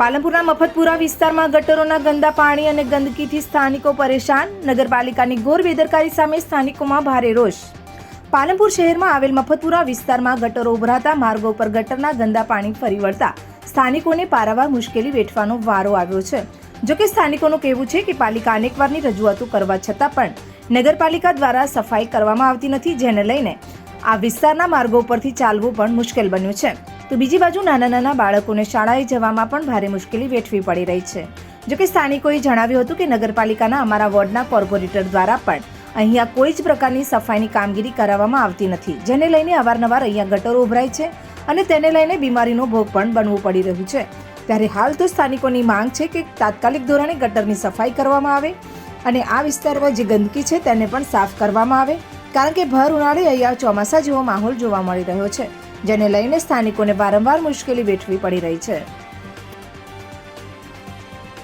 પાલનપુરના મફતપુરા વિસ્તારમાં ગટરોના ગંદા પાણી અને ગંદકીથી સ્થાનિકો પરેશાન. નગરપાલિકાની ઘોર બેદરકારી સામે સ્થાનિકોમાં ભારે રોષ. પાલનપુર શહેરમાં આવેલ મફતપુરા વિસ્તારમાં ગટરો ઉભરાતા માર્ગો પર ગટરના ગંદા પાણી ફરી વળતા સ્થાનિકોને પારાવાર મુશ્કેલી વેઠવાનો વારો આવ્યો છે. જોકે સ્થાનિકોનું કહેવું છે કે પાલિકા અનેકવારની રજૂઆતો કરવા છતાં પણ નગરપાલિકા દ્વારા સફાઈ કરવામાં આવતી નથી, જેને લઈને આ વિસ્તારના માર્ગો પરથી ચાલવું પણ મુશ્કેલ બન્યું છે. તો બીજી બાજુ નાના બાળકોને શાળાએ જવામાં પણ ભારે મુશ્કેલી વેઠવી પડી રહી છે. જોકે સ્થાનિકોએ જણાવ્યું હતું કે નગરપાલિકાના અમારા વોર્ડના કોર્પોરેટર દ્વારા પણ અહીંયા કોઈ જ પ્રકારની સફાઈની કામગીરી કરાવવામાં આવતી નથી, જેને લઈને અવારનવાર અહીંયા ગટરો ઉભરાય છે અને તેને લઈને બીમારીનો ભોગ પણ બનવું પડી રહ્યું છે. ત્યારે હાલ તો સ્થાનિકોની માંગ છે કે તાત્કાલિક ધોરણે ગટરની સફાઈ કરવામાં આવે અને આ વિસ્તારમાં જે ગંદકી છે તેને પણ સાફ કરવામાં આવે, કારણ કે ભર ઉનાળે અહીંયા ચોમાસા જેવો માહોલ જોવા મળી રહ્યો છે, જેને લઈને સ્થાનિકોને વારંવાર મુશ્કેલી વેઠવી પડી રહી છે.